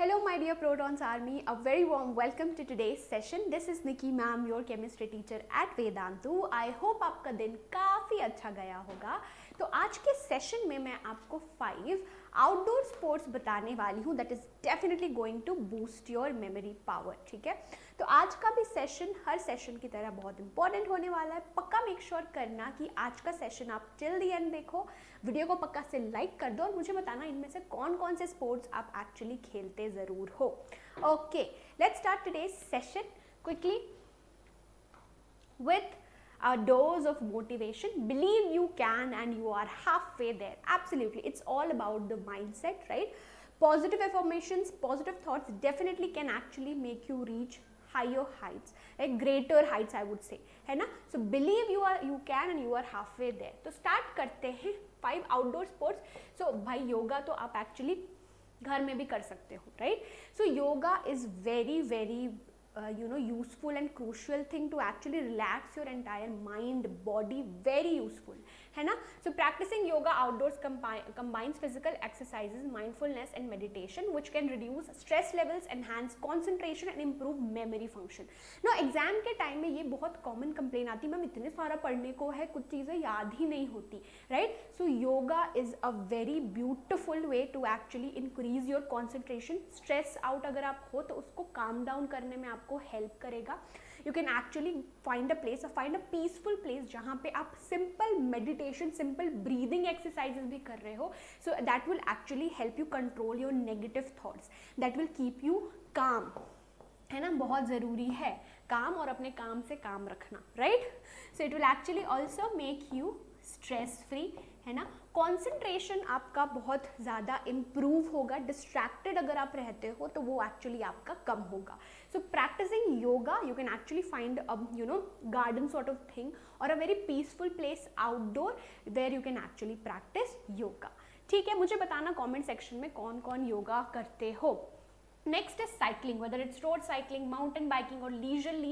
Hello my dear Protons Army, a very warm welcome to today's session. This is Nikki ma'am, your chemistry teacher at Vedantu. I hope आपका दिन काफ़ी अच्छा गया होगा. तो आज के सेशन में मैं आपको 5 आउटडोर स्पोर्ट्स बताने वाली हूँ that is definitely going to boost your memory power. ठीक है, तो आज का भी सेशन हर सेशन की तरह बहुत इंपॉर्टेंट होने वाला है. पक्का मेक श्योर करना कि आज का सेशन आप टिल द एंड देखो, वीडियो को पक्का से लाइक कर दो और मुझे बताना इनमें से कौन कौन से स्पोर्ट्स आप एक्चुअली खेलते ज़रूर हो. Okay, let's start today's session quickly with a dose of motivation. Believe you can and you are halfway there. Absolutely, it's all about the mindset, right? Positive affirmations, positive thoughts definitely can actually make you reach higher heights, like greater heights I would say, है ना? So believe you can and you are halfway there. तो start करते हैं 5 outdoor sports. So भाई योगा तो आप actually घर में भी कर सकते हो, right? So yoga is very useful and crucial thing to actually relax your entire mind, body, very useful, है ना? So practicing yoga outdoors combines physical exercises, mindfulness and meditation, which can reduce stress levels, enhance concentration and improve memory function. Now exam के time में ये बहुत common complaint आती है, ma'am इतने सारा पढ़ने को है, कुछ चीज़ें याद ही नहीं होती, right? So yoga is a very beautiful way to actually increase your concentration. Stress out अगर आप हो तो उसको calm down करने में आपको हेल्प करेगा. You can actually find a peaceful place जहाँ पे आप simple meditation, simple breathing exercises भी कर रहे हो. So that will actually help you control your negative thoughts, that will keep you काम, है ना? बहुत ज़रूरी है काम और अपने काम से काम रखना, right? So it will actually also make you stress free, है ना? कॉन्सेंट्रेशन आपका बहुत ज़्यादा इम्प्रूव होगा. डिस्ट्रैक्टेड अगर आप रहते हो तो वो एक्चुअली आपका कम होगा. So practising yoga you can actually find garden sort of thing और a very peaceful place outdoor where you can actually practise yoga. ठीक है, मुझे बताना कॉमेंट सेक्शन में कौन कौन योगा करते हो. Next is cycling, whether it's road cycling, mountain biking or leisurely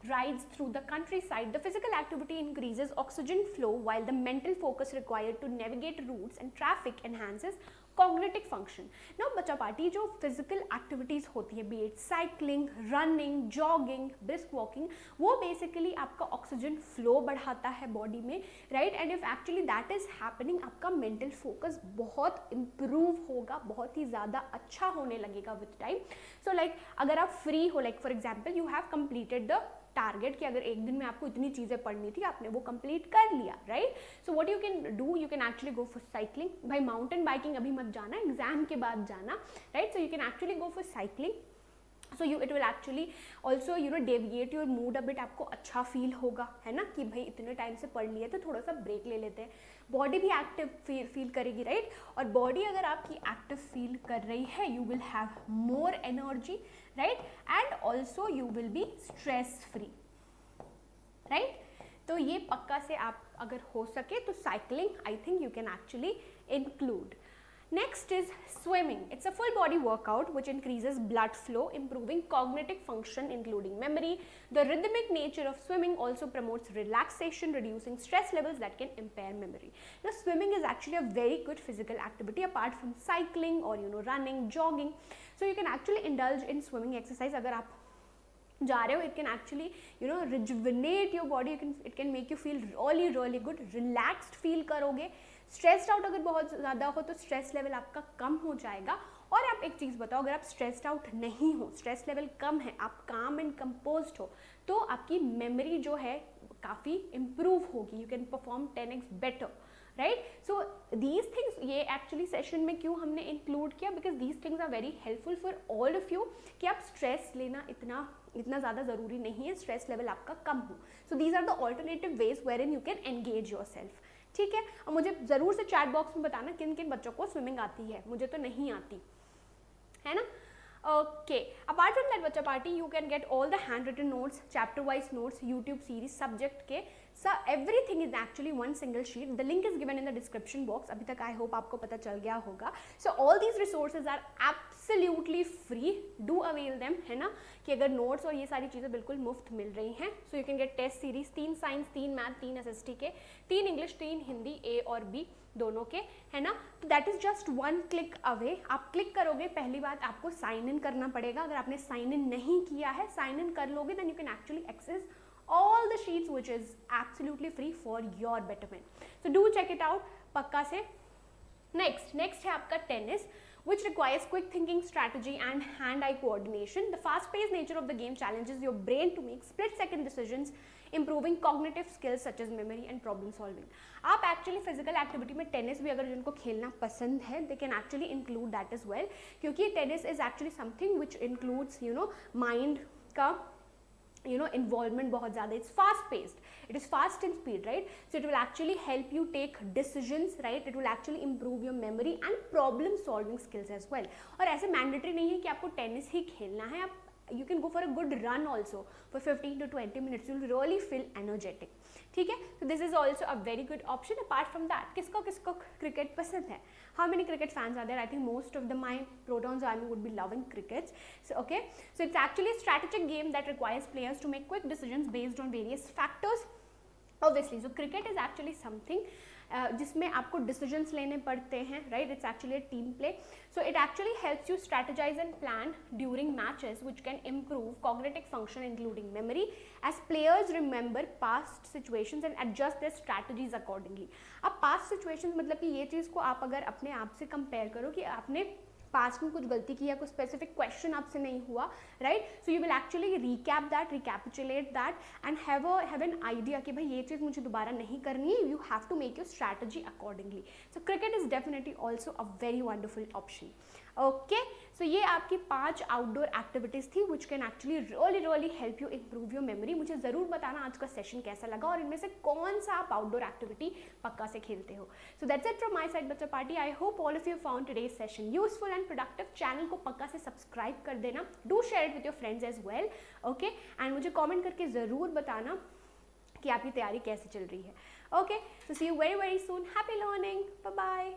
rides through the countryside. The physical activity increases oxygen flow while the mental focus required to navigate routes and traffic enhances cognitive function. Now बच्चा party जो physical activities होती है, be it cycling, running, jogging, brisk walking, वो basically आपका oxygen flow बढ़ाता है body में, right? And if actually that is happening, आपका mental focus बहुत improve होगा, बहुत ही ज़्यादा अच्छा होने लगेगा with time. So like अगर आप free हो, like for example you have completed the target कि अगर एक दिन में आपको इतनी चीज़ें पढ़नी थी, आपने वो कंप्लीट कर लिया, right? So what you can do, you can actually go for cycling. भाई माउंटेन बाइकिंग अभी मत जाना, एग्जाम के बाद जाना, right? So you can actually go for cycling. So it will actually also deviate your mood a bit. आपको अच्छा feel होगा, है ना, कि भाई इतने टाइम से पढ़ लिया तो थोड़ा सा ब्रेक ले लेते हैं. बॉडी भी एक्टिव फील करेगी, राइट? और बॉडी अगर आपकी एक्टिव फील कर रही है, you will have more energy, right? And also you will be stress free, right? तो ये पक्का से आप अगर हो सके तो cycling I think you can actually include. Next is swimming. It's a full body workout which increases blood flow, improving cognitive function including memory. The rhythmic nature of swimming also promotes relaxation, reducing stress levels that can impair memory. Now swimming is actually a very good physical activity apart from cycling or running, jogging. So you can actually indulge in swimming exercise. अगर आप जा रहे हो, it can actually rejuvenate your body. It can make you feel really good, relaxed feel करोगे. Stressed out अगर बहुत ज़्यादा हो तो स्ट्रेस लेवल आपका कम हो जाएगा. और आप एक चीज़ बताओ, अगर आप स्ट्रेस्ड आउट नहीं हो, स्ट्रेस लेवल कम है, आप काम एंड कंपोज्ड हो, तो आपकी मेमोरी जो है काफ़ी इम्प्रूव होगी. You can perform 10x better, right? So these things ये एक्चुअली सेशन में क्यों हमने इंक्लूड किया, because these things are very helpful for all of you. कि आप स्ट्रेस लेना इतना ज़्यादा ज़रूरी नहीं है, स्ट्रेस लेवल आपका कम हो. So these are the alternative ways wherein you can engage yourself. ठीक है, और मुझे ज़रूर से चैट बॉक्स में बताना किन किन बच्चों को स्विमिंग आती है. मुझे तो नहीं आती, है ना? ओके, अपार्ट फ्रॉम दैट बच्चा party you can get all the handwritten notes, chapter wise notes, YouTube series subject के So everything is actually one single sheet. The link is given in the description box. अभी तक I hope आपको पता चल गया होगा. So all these resources are absolutely free. Do avail them, है ना, कि अगर notes और ये सारी चीज़ें बिल्कुल मुफ्त मिल रही हैं. So you can get test series 3 science, 3 math, 3 SST के, 3 इंग्लिश, 3 हिंदी A और B दोनों के, है ना. तो that is just one click away. आप क्लिक करोगे, पहली बात आपको साइन इन करना पड़ेगा. अगर आपने साइन इन नहीं किया है, साइन इन कर लोगे, then you can actually access all the sheets which is absolutely free for your betterment. So do check it out पक्का से. Next है आपका tennis, which requires quick thinking, strategy and hand-eye coordination. The fast-paced nature of the game challenges your brain to make split-second decisions, improving cognitive skills such as memory and problem solving. आप actually physical activity में tennis भी अगर जिनको खेलना पसंद है, they can actually include that as well, क्योंकि tennis is actually something which includes mind का involvement बहुत ज़्यादा. It's fast paced, it is fast in speed, right? So it will actually help you take decisions, right? It will actually improve your memory and problem solving skills as well. और ऐसे mandatory नहीं है कि आपको tennis ही खेलना है. आप you can go for a good run also for 15 to 20 minutes. You'll really feel energetic. ठीक है, so this is also a very good option. Apart from that, किसको क्रिकेट पसंद है? How many cricket fans are there? I think most of my Protons army would be loving cricket. So okay, so it's actually a strategic game that requires players to make quick decisions based on various factors. Obviously, so cricket is actually something जिसमें आपको decisions लेने पड़ते हैं, right. It's actually a team play. So it actually helps you strategize and plan during matches which can improve cognitive function including memory as players remember past situations and adjust their strategies accordingly. अब past situations मतलब कि ये चीज़ को आप अगर अपने आप से कंपेयर करो कि आपने पास्ट में कुछ गलती की या कुछ स्पेसिफिक क्वेश्चन आपसे नहीं हुआ, right. So you will actually recap that, recapitulate that and have an idea कि भाई ये चीज़ मुझे दोबारा नहीं करनी है. You have to make your strategy accordingly. So cricket is definitely also a very wonderful option. Okay, so ये आपकी 5 आउटडोर एक्टिविटीज़ थी which can actually really help you improve your memory. मुझे ज़रूर बताना आज का सेशन कैसा लगा और इनमें से कौन सा आप आउटडोर एक्टिविटी पक्का से खेलते हो. So that's it from my side बच्चा party. I hope all of you found today's session useful and productive. Channel को पक्का से सब्सक्राइब कर देना. Do share it with your friends as well. Okay, and मुझे कॉमेंट करके ज़रूर बताना कि आपकी तैयारी कैसे चल रही है. Okay, so see you very very soon. Happy learning. Bye bye.